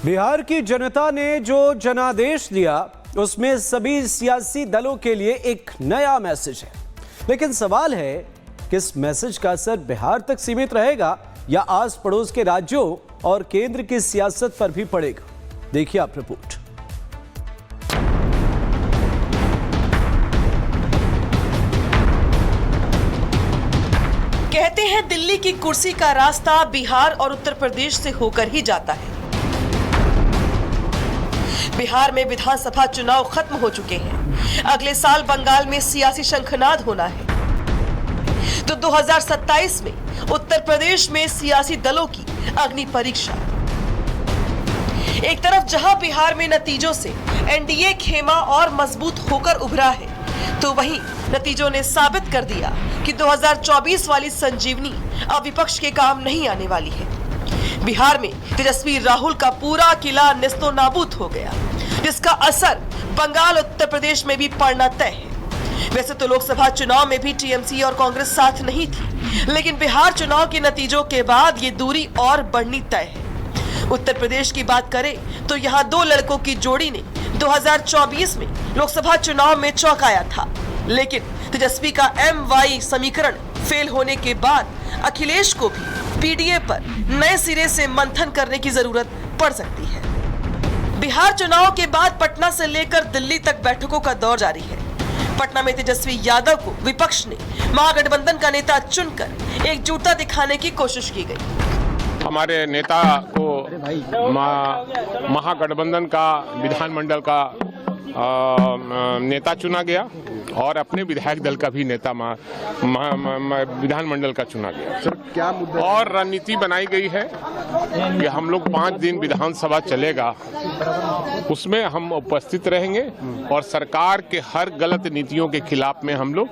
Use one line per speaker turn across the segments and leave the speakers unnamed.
बिहार की जनता ने जो जनादेश दिया उसमें सभी सियासी दलों के लिए एक नया मैसेज है। लेकिन सवाल है कि इस मैसेज का असर बिहार तक सीमित रहेगा या आस पड़ोस के राज्यों और केंद्र की सियासत पर भी पड़ेगा। देखिए आप रिपोर्ट।
कहते हैं दिल्ली की कुर्सी का रास्ता बिहार और उत्तर प्रदेश से होकर ही जाता है। बिहार में विधानसभा चुनाव खत्म हो चुके हैं। अगले साल बंगाल में सियासी शंखनाद होना है, तो 2027 में उत्तर प्रदेश में सियासी दलों की अग्नि परीक्षा। एक तरफ जहां बिहार में नतीजों से एनडीए खेमा और मजबूत होकर उभरा है, तो वहीं नतीजों ने साबित कर दिया कि 2024 वाली संजीवनी अब विपक्ष के काम नहीं आने वाली है। बिहार में तेजस्वी राहुल का पूरा किला नेस्तो नाबूद हो गया, जिसका असर बंगाल उत्तर प्रदेश में भी पड़ना तय है। वैसे तो लोकसभा चुनाव में भी टीएमसी और कांग्रेस साथ नहीं थी, लेकिन बिहार चुनाव के नतीजों के बाद ये दूरी और बढ़नी तय है। उत्तर प्रदेश की बात करें तो यहाँ दो लड़कों की जोड़ी ने 2024 में लोकसभा चुनाव में चौंकाया था, लेकिन तेजस्वी का MY समीकरण फेल होने के बाद अखिलेश को भी पीडीए पर नए सिरे से मंथन करने की जरूरत पड़ सकती है। बिहार चुनाव के बाद पटना से लेकर दिल्ली तक बैठकों का दौर जारी है। पटना में तेजस्वी यादव को विपक्ष ने महागठबंधन का नेता चुनकर एकजुटता दिखाने की कोशिश की गई।
हमारे नेता को महागठबंधन का विधानमंडल का नेता चुना गया और अपने विधायक दल का भी नेता विधानमंडल का चुना गया।
सर, क्या मुद्दा
और रणनीति बनाई गई है कि हम लोग 5 दिन विधानसभा चलेगा, उसमें हम उपस्थित रहेंगे और सरकार के हर गलत नीतियों के खिलाफ में हम लोग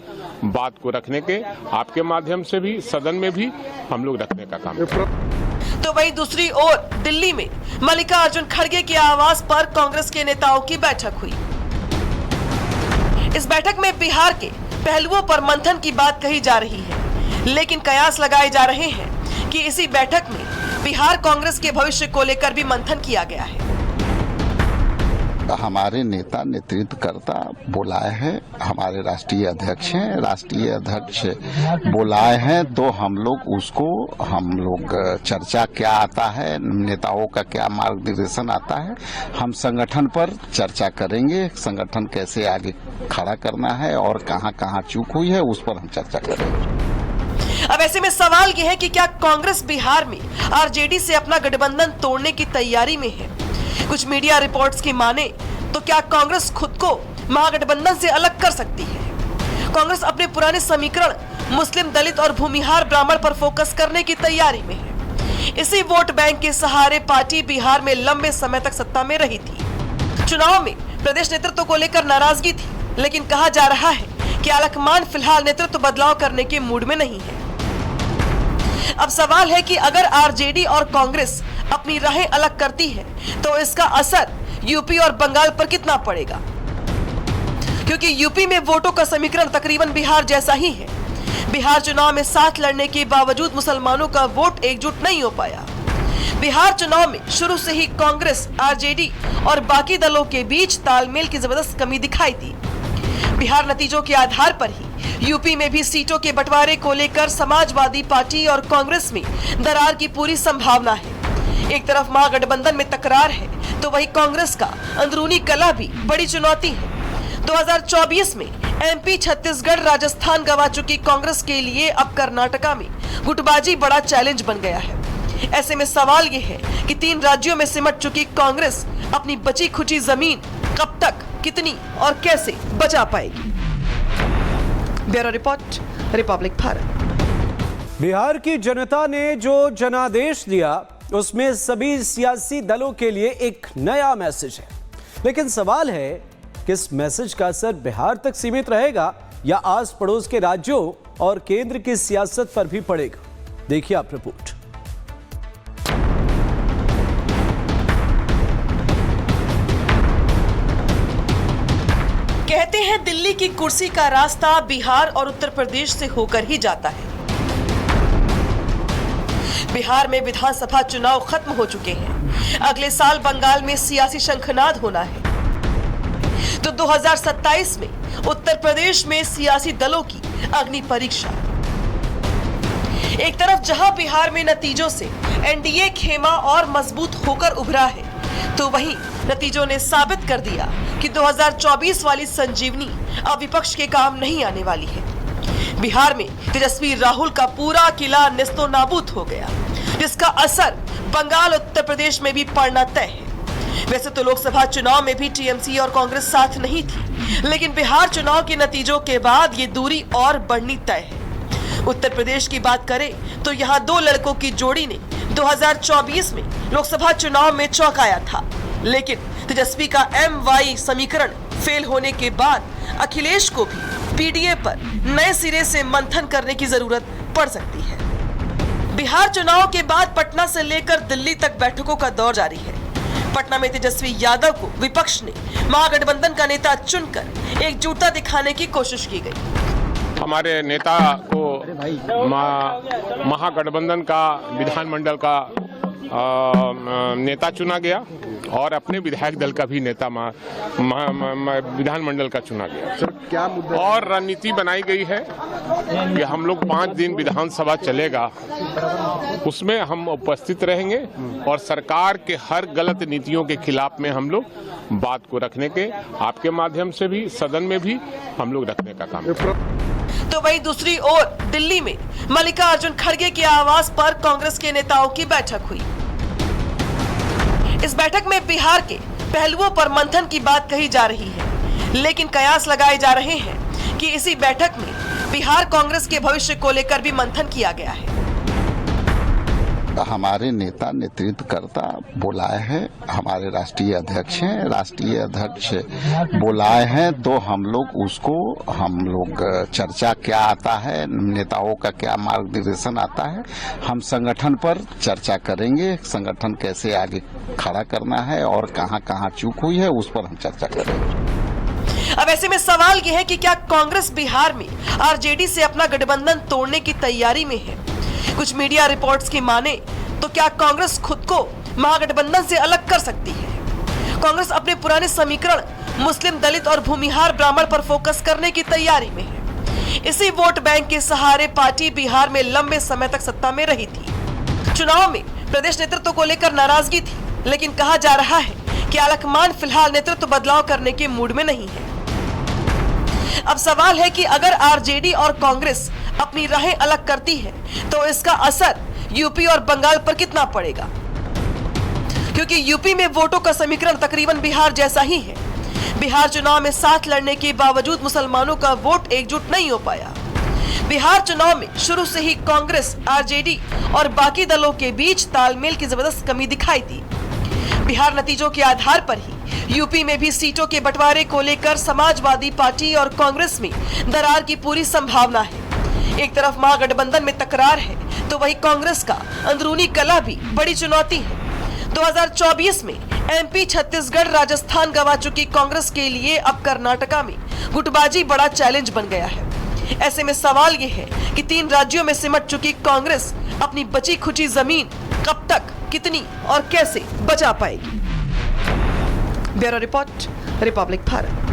बात को रखने के, आपके माध्यम से भी सदन में भी हम लोग रखने का काम करेंगे।
तो वहीं दूसरी ओर दिल्ली में मल्लिकार्जुन खड़गे के आवास पर कांग्रेस के नेताओं की बैठक हुई। इस बैठक में बिहार के पहलुओं पर मंथन की बात कही जा रही है, लेकिन कयास लगाए जा रहे हैं कि इसी बैठक में बिहार कांग्रेस के भविष्य को लेकर भी मंथन किया गया है।
हमारे नेता नेतृत्वकर्ता बुलाए हैं, हमारे राष्ट्रीय अध्यक्ष हैं, राष्ट्रीय अध्यक्ष बुलाए हैं, तो हम लोग चर्चा क्या आता है, नेताओं का क्या मार्गदर्शन आता है, हम संगठन पर चर्चा करेंगे। संगठन कैसे आगे खड़ा करना है और कहां कहां चूक हुई है, उस पर हम चर्चा करेंगे।
अब ऐसे में सवाल यह है कि क्या कांग्रेस बिहार में आरजेडी से अपना गठबंधन तोड़ने की तैयारी में है? कुछ मीडिया रिपोर्ट्स की माने तो क्या कांग्रेस खुद को महागठबंधन से अलग कर सकती है? कांग्रेस अपने पुराने समीकरण मुस्लिम, दलित और भूमिहार ब्राह्मण पर फोकस करने की तैयारी में है। इसी वोट बैंक के सहारे पार्टी बिहार में लंबे समय तक सत्ता में रही थी। चुनाव में प्रदेश नेतृत्व को लेकर नाराजगी थी, लेकिन कहा जा रहा है कि आलकमान फिलहाल नेतृत्व बदलाव करने के मूड में नहीं है। अब सवाल है कि अगर आरजेडी और कांग्रेस अपनी राहें अलग करती है तो इसका असर यूपी और बंगाल पर कितना पड़ेगा, क्योंकि यूपी में वोटों का समीकरण तकरीबन बिहार जैसा ही है। बिहार चुनाव में साथ लड़ने के बावजूद मुसलमानों का वोट एकजुट नहीं हो पाया। बिहार चुनाव में शुरू से ही कांग्रेस, आरजेडी और बाकी दलों के बीच तालमेल की जबरदस्त कमी दिखाई दी। बिहार नतीजों के आधार पर ही यूपी में भी सीटों के बंटवारे को लेकर समाजवादी पार्टी और कांग्रेस में दरार की पूरी संभावना है। एक तरफ महागठबंधन में तकरार है, तो वहीं कांग्रेस का अंदरूनी कलह भी बड़ी चुनौती है। 2024 में एमपी, छत्तीसगढ़, राजस्थान गंवा चुकी कांग्रेस के लिए अब कर्नाटका में गुटबाजी बड़ा चैलेंज बन गया है। ऐसे में सवाल ये है कि 3 राज्यों में सिमट चुकी कांग्रेस अपनी बची खुची जमीन कब तक, कितनी और कैसे बचा पाएगी? Bureau report, Republic Bharat.
Bihar की जनता ने जो जनादेश दिया उसमें सभी सियासी दलों के लिए एक नया मैसेज है। लेकिन सवाल है कि इस मैसेज का असर बिहार तक सीमित रहेगा या आस पड़ोस के राज्यों और केंद्र की सियासत पर भी पड़ेगा। देखिए आप रिपोर्ट।
कहते हैं दिल्ली की कुर्सी का रास्ता बिहार और उत्तर प्रदेश से होकर ही जाता है। बिहार में विधानसभा चुनाव खत्म हो चुके हैं। अगले साल बंगाल में सियासी शंखनाद होना है, तो 2027 में उत्तर प्रदेश में सियासी दलों की अग्नि परीक्षा। एक तरफ जहां बिहार में नतीजों से एनडीए खेमा और मजबूत होकर उभरा है, तो वहीं नतीजों ने साबित कर दिया कि 2024 वाली संजीवनी अब विपक्ष के काम नहीं आने वाली है। बिहार में तेजस्वी राहुल का पूरा किला नेस्तो नाबूद हो गया, जिसका असर बंगाल उत्तर प्रदेश में भी पड़ना तय है। वैसे तो लोकसभा चुनाव में भी टीएमसी और कांग्रेस साथ नहीं थी, लेकिन बिहार चुनाव के नतीजों के बाद ये दूरी और बढ़नी तय है। उत्तर प्रदेश की बात करें तो यहाँ दो लड़कों की जोड़ी ने 2024 में लोकसभा चुनाव में चौंकाया था, लेकिन तेजस्वी का MY समीकरण फेल होने के बाद अखिलेश को भी पीडीए पर नए सिरे से मंथन करने की जरूरत पड़ सकती है। बिहार चुनाव के बाद पटना से लेकर दिल्ली तक बैठकों का दौर जारी है। पटना में तेजस्वी यादव को विपक्ष ने महागठबंधन का नेता चुनकर एकजुटता दिखाने की कोशिश की गई।
हमारे नेता को महागठबंधन का विधानमंडल का नेता चुना गया और अपने विधायक दल का भी नेता विधानमंडल का चुना गया।
सर, क्या मुद्दा
और रणनीति बनाई गई है कि हम लोग 5 दिन विधानसभा चलेगा, उसमें हम उपस्थित रहेंगे और सरकार के हर गलत नीतियों के खिलाफ में हम लोग बात को रखने के, आपके माध्यम से भी सदन में भी हम लोग रखने का काम करेंगे।
तो वहीं दूसरी ओर दिल्ली में मल्लिकार्जुन खड़गे के आवास पर कांग्रेस के नेताओं की बैठक हुई। इस बैठक में बिहार के पहलुओं पर मंथन की बात कही जा रही है, लेकिन कयास लगाए जा रहे हैं कि इसी बैठक में बिहार कांग्रेस के भविष्य को लेकर भी मंथन किया गया है।
हमारे नेता नेतृत्वकर्ता बुलाए हैं, हमारे राष्ट्रीय अध्यक्ष हैं, राष्ट्रीय अध्यक्ष बुलाए हैं तो हम लोग चर्चा क्या आता है, नेताओं का क्या मार्गदर्शन आता है, हम संगठन पर चर्चा करेंगे। संगठन कैसे आगे खड़ा करना है और कहां कहां चूक हुई है उस पर हम चर्चा करेंगे।
अब ऐसे में सवाल यह है कि क्या कांग्रेस बिहार में आरजेडी से अपना गठबंधन तोड़ने की तैयारी में है? कुछ मीडिया रिपोर्ट्स की माने तो क्या कांग्रेस खुद को महागठबंधन से अलग कर सकती है? कांग्रेस अपने पुराने समीकरण मुस्लिम, दलित और भूमिहार ब्राह्मण पर फोकस करने की तैयारी में है। इसी वोट बैंक के सहारे पार्टी बिहार में लंबे समय तक सत्ता में रही थी। चुनाव में प्रदेश नेतृत्व को लेकर नाराजगी थी, लेकिन कहा जा रहा है कि आलकमान फिलहाल नेतृत्व बदलाव करने के मूड में नहीं है। अब सवाल है कि अगर आरजेडी और कांग्रेस अपनी राहें अलग करती है तो इसका असर यूपी और बंगाल पर कितना पड़ेगा, क्योंकि यूपी में वोटों का समीकरण तकरीबन बिहार जैसा ही है। बिहार चुनाव में साथ लड़ने के बावजूद मुसलमानों का वोट एकजुट नहीं हो पाया। बिहार चुनाव में शुरू से ही कांग्रेस, आरजेडी और बाकी दलों के बीच तालमेल की जबरदस्त कमी दिखाई दी। बिहार नतीजों के आधार पर ही यूपी में भी सीटों के बंटवारे को लेकर समाजवादी पार्टी और कांग्रेस में दरार की पूरी संभावना है। एक तरफ महागठबंधन में तकरार है, तो वहीं कांग्रेस का अंदरूनी कलह भी बड़ी चुनौती है। 2024 में एमपी, छत्तीसगढ़, राजस्थान गंवा चुकी कांग्रेस के लिए अब कर्नाटका में गुटबाजी बड़ा चैलेंज बन गया है। ऐसे में सवाल यह है कि 3 राज्यों में सिमट चुकी कांग्रेस अपनी बची खुची जमीन कब तक, कितनी और कैसे बचा पाएगी? Bureau report, Republic Bharat.